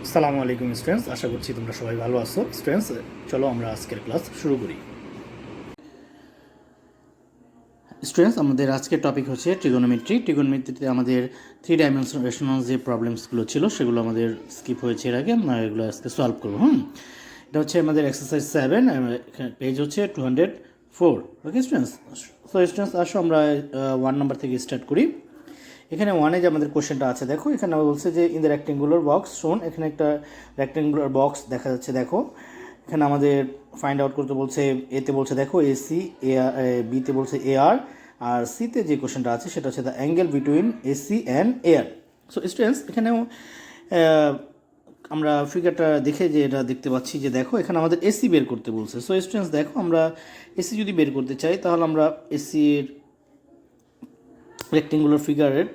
আসসালামু আলাইকুম স্টুডেন্টস, আশা করছি তোমরা সবাই ভালো আছো। স্টুডেন্টস, চলো আমরা আজকের ক্লাস শুরু করি। স্টুডেন্টস, আমাদের আজকের টপিক হচ্ছে ট্রিগোনোমেট্রি। ট্রিগোনোমেট্রিতে আমাদের 3 ডাইমেনশনাল যে প্রবলেমসগুলো ছিল সেগুলো আমাদের স্কিপ হয়েছে এর আগে, আমরা এগুলো আজকে সলভ করবো। এটা হচ্ছে আমাদের এক্সারসাইজ 7, পেজ হচ্ছে 204। ওকে স্টুডেন্টস, সো স্টুডেন্টস আসো আমরা 1 নাম্বার থেকে স্টার্ট করি। এখানে ওয়ানে যে আমাদের কোশ্চেনটা আছে, দেখো এখানে বলছে যে ইন দ্য রেক্টেঙ্গুলার বক্স শোন। এখানে একটা রেক্টেঙ্গুলার বক্স দেখা যাচ্ছে। দেখো এখানে আমাদের ফাইন্ড আউট করতে বলছে। এতে বলছে দেখো এসি, এ বিতে বলছে এআর, আর সিতে যে কোশ্চেনটা আছে সেটা হচ্ছে the angle between AC and AR. So students, এখানেও আমরা ফিগারটা দেখে যে এটা দেখতে পাচ্ছি যে দেখো এখানে আমাদের এসি বের করতে বলছে। সো স্টুডেন্টস দেখো, আমরা এসি যদি বের করতে চাই তাহলে আমরা এসির রেক্টেঙ্গুলার ফিগারের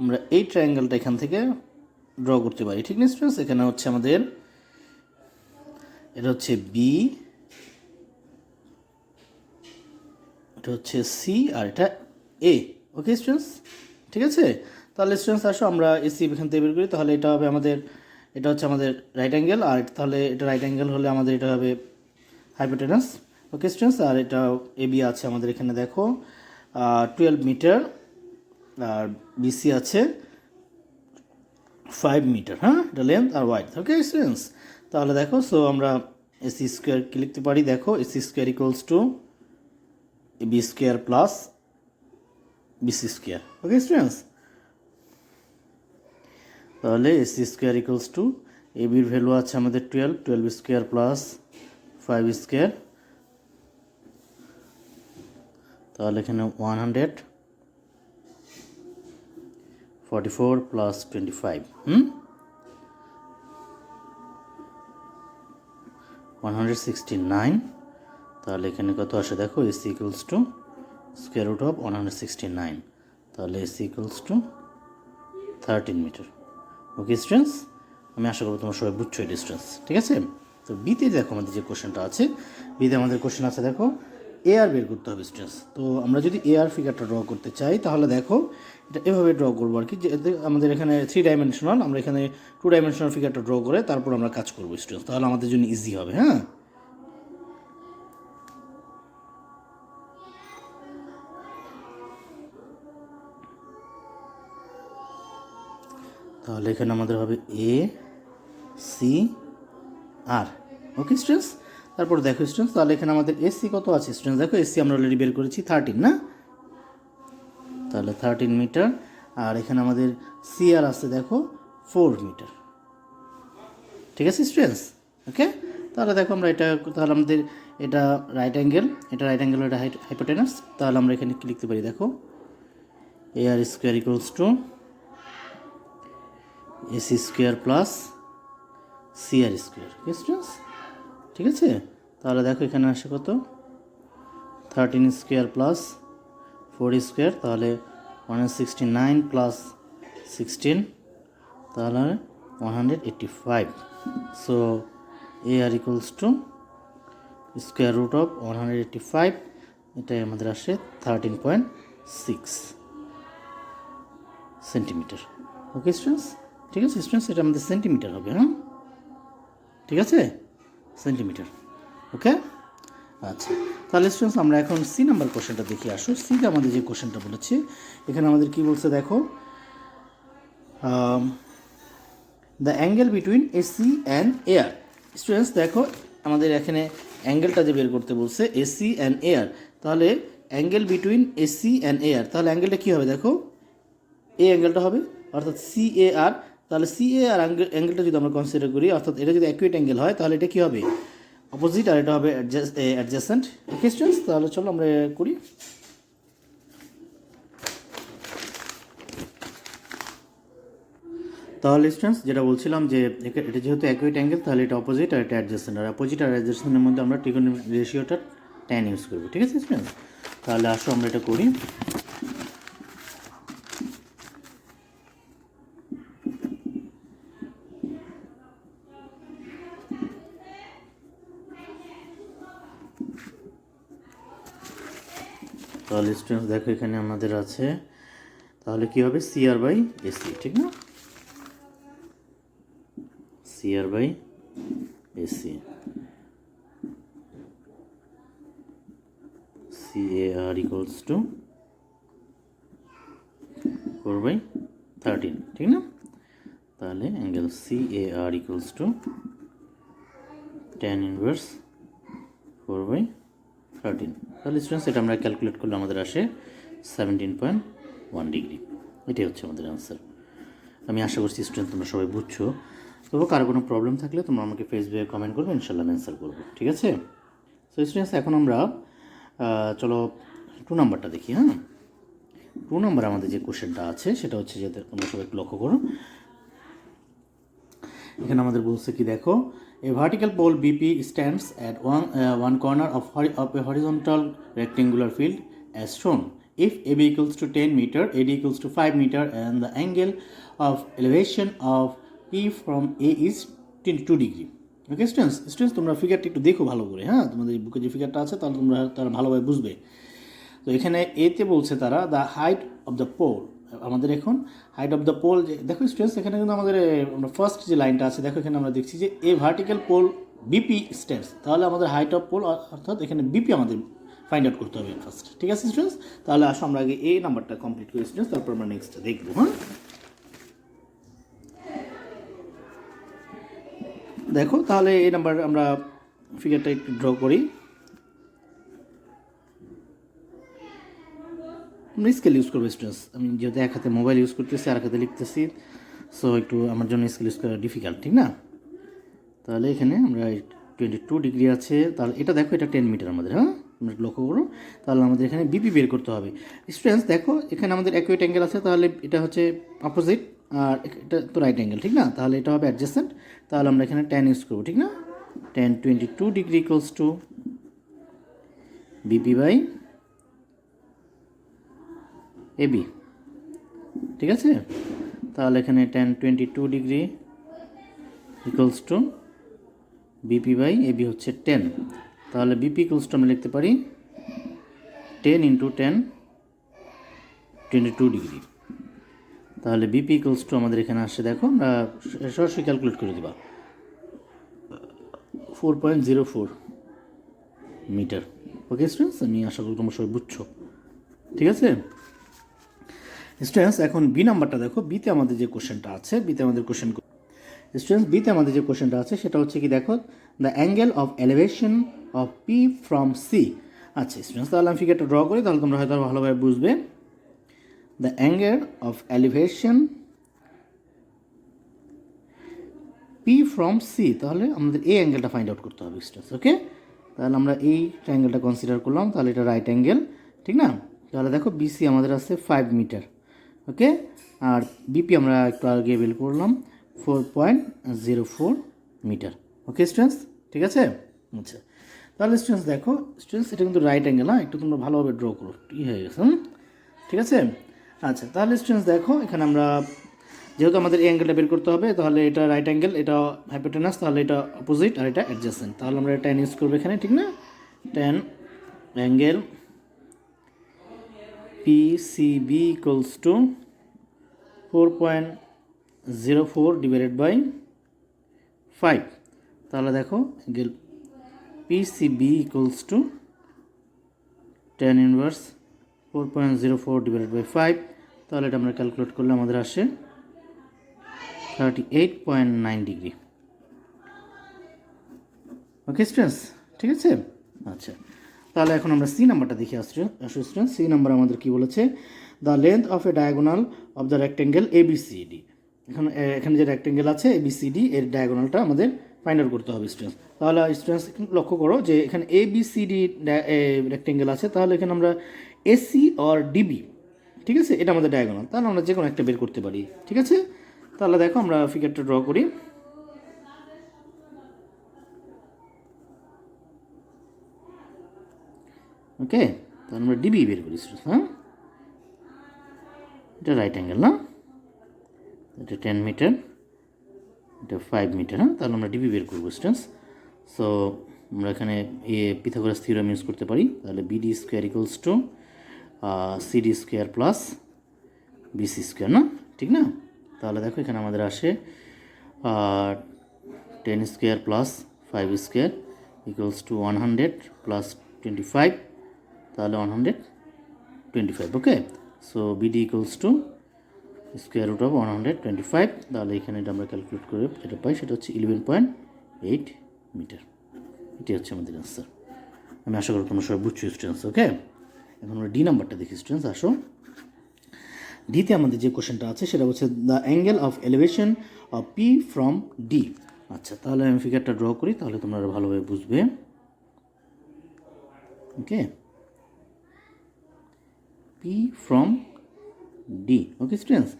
আমরা এই ট্রায়াঙ্গেলটা এখান থেকে ড্র করতে পারি। ঠিক না স্টুডেন্টস? এখানে হচ্ছে আমাদের এটা হচ্ছে বি, এটা হচ্ছে সি, আর এটা এ। ওকে স্টুডেন্টস, ঠিক আছে। তাহলে স্টুডেন্টস আসো আমরা এসি এখান থেকে বের করি। তাহলে এটা হবে আমাদের, এটা হচ্ছে আমাদের রাইট অ্যাঙ্গেল, আর তাহলে এটা রাইট অ্যাঙ্গেল হলে আমাদের এটা হবে হাইপোটেনাস। ওকে স্টুডেন্টস, আর এটা এবি আছে আমাদের এখানে দেখো 12 মিটার, আর বিসি আছে 5 মিটার। এটা লেন্থ আর ওয়াইড। ওকে স্টুডেন্টস, তাহলে দেখো, সো আমরা এসি স্কোয়ার কি লিখতে পারি? দেখো AC square equals to B square plus BC square. Okay students, তাহলে এসি স্কোয়ার ইকুয়ালস টু এবির ভ্যালু আছে আমাদের 12 স্কোয়ার প্লাস 5 স্কোয়ার, তাহলে এখানে 144 প্লাস 25 169। তাহলে এখানে কত আসে দেখো, AC equals to square root of 169, তাহলে AC equals to 13 metre. Okay students, আমি আশা করবো তোমরা সবাই বুঝছো এই ডিস্টেন্স। ঠিক আছে, তো বিতে দেখো আমাদের যে কোশ্চেনটা আছে, বিতে আমাদের কোশ্চেন আছে দেখো এ আর বের করতে হবে স্টুডেন্টস। তো আমরা যদি এ আর ফিগারটা ড্র করতে চাই তাহলে দেখো এটা এভাবে ড্র করবো আর কি, যে আমাদের এখানে 3 ডাইমেনশনাল, আমরা এখানে 2 ডাইমেনশনাল ফিগারটা ড্র করে তারপর আমরা কাজ করবো স্টুডেন্টস, তাহলে আমাদের জন্য ইজি হবে। তাহলে এখানে আমাদের হবে A C R. Okay students, তারপর দেখো স্টুডেন্টস, তাহলে এখানে আমাদের এসি কত আছে স্টুডেন্টস? দেখো এসি আমরা অলরেডি বের করেছি 13 না, তাহলে 13 মিটার, আর এখানে আমাদের সি আর আছে দেখো 4 মিটার। ঠিক আছে স্টুডেন্টস, ওকে। তাহলে দেখো আমরা এটা, তাহলে আমাদের এটা রাইট অ্যাঙ্গেল, এটা রাইট অ্যাঙ্গেল, এটা হাইপোটেনাস, তাহলে আমরা এখানে কি লিখতে পারি? দেখো A R square equals to AC square plus C R square. Okay students, ঠিক আছে। তাহলে দেখো এখানে আসে কত, 13 স্কোয়ার প্লাস 4 স্কোয়ার, তাহলে 169 প্লাস 16, তাহলে 185। So A R equals to square root of 185, এটাই আমাদের আসে 13.6 সেন্টিমিটার। ওকে স্টুডেন্টস, ঠিক আছে স্টুডেন্টস, এটা আমাদের সেন্টিমিটার হবে। ঠিক আছে, সেন্টিমিটার। ওকে, আচ্ছা। তাহলে স্টুডেন্টস আমরা এখন সি নাম্বার কোশ্চেনটা দেখি। আসো সিতে আমাদের যে কোশ্চেনটা বলেছে, এখানে আমাদের কি বলছে দেখো, the angle between AC and air. Students দেখো আমাদের এখানে অ্যাঙ্গেলটা যে বের করতে বলছে এসি অ্যান্ড এয়ার, তাহলে angle between AC and air, তাহলে অ্যাঙ্গেলটা কী হবে দেখো, এই অ্যাঙ্গেলটা হবে অর্থাৎ সি এ আর। তাহলে সি এ আর অ্যাঙ্গেলটা যদি আমরা কনসিডার করি, অর্থাৎ এটা যদি অ্যাকুয়েট অ্যাঙ্গেল হয় তাহলে এটা কী হবে, অপোজিট, আর এটা হবে অ্যাডজাসেন্ট। ওকে স্টুডেন্টস, তাহলে চলো আমরা করি। তাহলে স্টুডেন্টস যেটা বলছিলাম যে এটা যেহেতু অ্যাকুয়েট অ্যাঙ্গেল, তাহলে এটা অপোজিট আর এটা অ্যাডজাসেন্ট, আর অপোজিট আর অ্যাডজাসেন্টের মধ্যে আমরা ট্রিগোনোমেট্রিক রেশিওটা tan ইউজ করবো। ঠিক আছে স্টুডেন্টস, তাহলে আসো আমরা এটা করি। তাহলে স্টুডেন্টস দেখো এখানে আমাদের আছে, তাহলে কি হবে সি আর বাই এসি, ঠিক না? CR by AC, CAR equals to 4/13, ঠিক না? তাহলে angle CAR equals to tan inverse 4/13। তাহলে স্টুডেন্টস এটা আমরা ক্যালকুলেট করলে আমাদের আসে 17.1 ডিগ্রি। এটাই হচ্ছে আমাদের অ্যান্সার। আমি আশা করছি স্টুডেন্ট তোমরা সবাই বুঝছো। তবু কারো কোনো প্রবলেম থাকলে তোমরা আমাকে ফেসবুকে কমেন্ট করবে, ইনশাল্লাহ আমি অ্যান্সার করবো, ঠিক আছে? সো স্টুডেন্টস এখন আমরা চলো 2 নাম্বারটা দেখি। হ্যাঁ, 2 নাম্বার আমাদের যে কোশ্চেনটা আছে সেটা হচ্ছে যে তোমরা সবাই একটু লক্ষ্য করো। এখানে আমাদের বলছে কি দেখো, a vertical pole BP stands at one corner of a horizontal rectangular field as shown. If AB equals to 10 meter, AD equals to 5 meter, and the angle of elevation of P from A is 22 degree. Okay students তোমরা ফিগারটা একটু দেখো ভালো করে। হ্যাঁ, তোমাদের বুকে যে ফিগারটা আছে তাহলে তারা ভালোভাবে বুঝবে। তো এখানে এতে বলছে তারা the height of the pole. আমাদের এখন হাইট অফ দ্য পোল যে দেখো স্টুডেন্টস, এখানে কিন্তু আমাদের ফার্স্ট যে লাইনটা আছে দেখো, এখানে আমরা দেখছি যে এ ভার্টিক্যাল পোল বিপি স্ট্যান্ডস, তাহলে আমাদের হাইট অফ পোল অর্থাৎ এখানে বিপি আমাদের ফাইন্ড আউট করতে হবে ফার্স্ট, ঠিক আছে স্টুডেন্টস? তাহলে আসো আমরা আগে এই নাম্বারটা কমপ্লিট করি স্টুডেন্টস, তারপর আমরা নেক্সট দেখবো। হ্যাঁ, দেখো তাহলে এই নাম্বার আমরা ফিগারটা একটু ড্র করি। আমরা স্কেল ইউজ করবো স্টুডেন্টস, আমি যেহেতু এক হাতে মোবাইল ইউজ করতেছি আর এক হাতে লিখতেছি, সো একটু আমার জন্য স্কেল ইউজ করা ডিফিকাল্ট, ঠিক না? তাহলে এখানে আমরা 22 ডিগ্রি আছে, তাহলে এটা দেখো এটা 10 মিটার আমাদের। হ্যাঁ, আমরা লক্ষ্য করো, তাহলে আমাদের এখানে বিপি বের করতে হবে। স্টুডেন্টস দেখো এখানে আমাদের অ্যাকুয়েট অ্যাঙ্গেল আছে, তাহলে এটা হচ্ছে অপোজিট আর এটা তো রাইট অ্যাঙ্গেল, ঠিক না? তাহলে এটা হবে অ্যাডজেসেন্ট, তাহলে আমরা এখানে tan ইউজ করবো, ঠিক না? tan 22 degree equals to BP by AB, ঠিক আছে? তাহলে এখানে tan 22 degree equals to BP by AB হচ্ছে 10, তাহলে বিপি ইকুয়ালস টু আমরা লিখতে পারি 10 ইন্টু 10 22 ডিগ্রি। তাহলে বিপি ইকুয়ালস টু আমাদের এখানে আসছে দেখো, আমরা সরাসরি ক্যালকুলেট করে দিবা 4.04 মিটার। ওকে স্টুডেন্টস, আমি আশা করি তোমরা সবাই বুঝছো, ঠিক আছে স্টুডেন্টস? এখন বি নাম্বারটা দেখো, বিতে আমাদের যে কোশ্চেনটা আছে, বিতে আমাদের যে কোশ্চেনটা আছে সেটা হচ্ছে কি দেখো, the angle of elevation of P from C. আচ্ছা স্টুডেন্টস, তাহলে আমি ফিগারটা ড্র করি, তাহলে তোমরা হয়তো ভালোভাবে বুঝবে। The angle of elevation P from C, তাহলে আমাদের এই অ্যাঙ্গেলটা ফাইন্ড আউট করতে হবে স্টুডেন্টস। ওকে, তাহলে আমরা এই অ্যাঙ্গেলটা কনসিডার করলাম, তাহলে এটা রাইট অ্যাঙ্গেল, ঠিক না? তাহলে দেখো বিসি আমাদের আছে 5 মিটার, ওকে, আর বিপি আমরা একটু আগে বের করলাম 4.04 মিটার। ওকে স্টুডেন্টস, ঠিক আছে? আচ্ছা, তাহলে স্টুডেন্টস দেখো স্টুডেন্টস এটা কিন্তু রাইট অ্যাঙ্গেল, হ্যাঁ, একটু তোমরা ভালোভাবে ড্র করো, ঠিক হয়ে গেছে, ঠিক আছে? আচ্ছা, তাহলে স্টুডেন্টস দেখো এখানে আমরা যেহেতু আমাদের এই অ্যাঙ্গেলটা বের করতে হবে, তাহলে এটা রাইট অ্যাঙ্গেল, এটা হাইপোটেনাস, তাহলে এটা অপোজিট আর এটা অ্যাডজেসেন্ট, তাহলে আমরা tan ইউজ করবো এখানে, ঠিক না? tan angle PCB equals to 4.04 divided by 5, তাহলে দেখো angle PCB equals to tan inverse 4.04 divided by 5, তাহলে এটা আমরা ক্যালকুলেট করলে আমাদের আসে 38.9 ডিগ্রি। ওকে স্টুডেন্টস, ঠিক আছে? আচ্ছা, তাহলে এখন আমরা সি নাম্বারটা দেখে আসছি স্টুডেন্টস। সি নাম্বার আমাদের কি বলেছে, the length of A diagonal of the rectangle ABCD। এখানে যে রেক্টেঙ্গেল আছে ABCD এর ডায়াগোনালটা আমাদের ফাইন্ড আউট করতে হবে স্টুডেন্টস। তাহলে স্টুডেন্টস লক্ষ্য করো যে এখানে ABCD রেক্টেঙ্গেল আছে, তাহলে এখানে আমরা AC অর DB, ঠিক আছে, এটা আমাদের ডায়াগোনাল, তাহলে আমরা যে কোনো একটা বের করতে পারি, ঠিক আছে? তাহলে দেখো আমরা ফিগারটা ড্র করি। ওকে, তাহলে আমরা ডিবি বের করি স্টুডেন্টস। হ্যাঁ, এটা রাইট অ্যাঙ্গেল না, এটা 10 মিটার, এটা 5 মিটার। হ্যাঁ, তাহলে আমরা ডিবি বের করবো স্টুডেন্টস। সো আমরা এখানে পিথাগোরাস থিওরেম ইউজ করতে পারি, তাহলে BD square equals to CD square plus BC square, না ঠিক না? তাহলে দেখো এখানে আমাদের আসে 10 square plus 5 square equals to 100 plus 25, তাহলে 125, okay. So BD equals to square root of 125, তাহলে এখানে এটা আমরা ক্যালকুলেট করে যেটা পাই সেটা হচ্ছে 11.8 মিটার। এটি হচ্ছে আমাদের আনসার। আমি আশা করি তোমরা সবাই বুঝছো স্টুডেন্টস, ওকে। এখন আমরা ডি নাম্বারটা দেখি স্টুডেন্টস, আসো। ডিতে আমাদের যে কোশ্চেনটা আছে সেটা হচ্ছে the angle of elevation of P from D. আচ্ছা, তাহলে আমি ফিগারটা ড্র করি, তাহলে তোমরা ভালোভাবে বুঝবে, okay. P from D, okay students.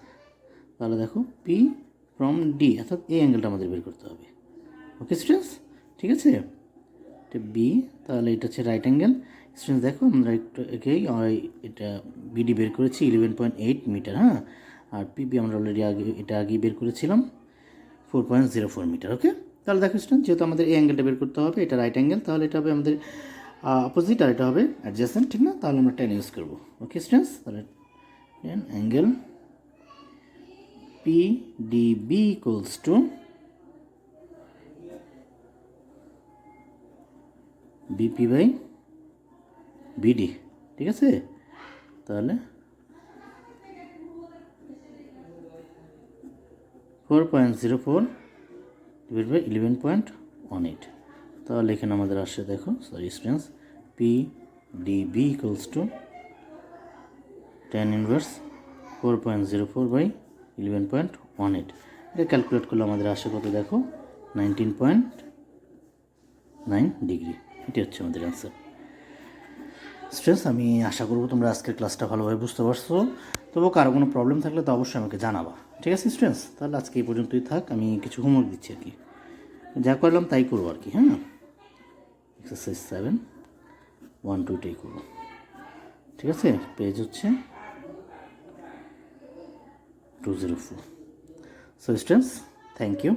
তাহলে দেখো পি ফ্রম ডি, অর্থাৎ এই অ্যাঙ্গেলটা আমাদের বের করতে হবে, ওকে স্টুডেন্টস, ঠিক আছে। এটা বি, তাহলে এটা হচ্ছে রাইট অ্যাঙ্গেল। স্টুডেন্টস দেখো আমরা একটু একেই এটা বিডি বের করেছি 11.8 মিটার, হ্যাঁ। আর পিবি আমরা অলরেডি আগেই বের করেছিলাম 4.04 মিটার, ওকে। তাহলে দেখো স্টুডেন্ট, যেহেতু আমাদের এই অ্যাঙ্গেলটা বের করতে হবে, এটা রাইট অ্যাঙ্গেল, তাহলে এটা হবে আমাদের অপোজিট, আর এটা হবে অ্যাডজেসেন্ট, ঠিক না? তাহলে আমরা 10 ইউজ করবো, ওকে স্টুডেন্টস। তাহলে angle PDB equals to BP by BD, ঠিক আছে। তাহলে 4.04 ডিভাইড বাই 11.18, তাহলে এখানে আমাদের আসে দেখো, sorry students, PDB equals to 10 inverse 4.04 by 11.18। এটা ক্যালকুলেট করলে আমাদের আসে কত দেখো, 19.9 ডিগ্রি। এটি হচ্ছে আমাদের অ্যান্সার। স্টুডেন্টস, আমি আশা করবো তোমরা আজকের ক্লাসটা ভালোভাবে বুঝতে পারছো। তবু কারো কোনো প্রবলেম থাকলে তো অবশ্যই আমাকে জানাবা, ঠিক আছে স্টুডেন্টস। তাহলে আজকে এই পর্যন্তই থাক, আমি কিছু হোমওয়ার্ক দিচ্ছি আর কি, যা করলাম তাই করবো আর কি, হ্যাঁ। এক্সারসাইজ 7 1 2 এটাই করবো, ঠিক আছে। পেজ হচ্ছে 204। So students, thank you.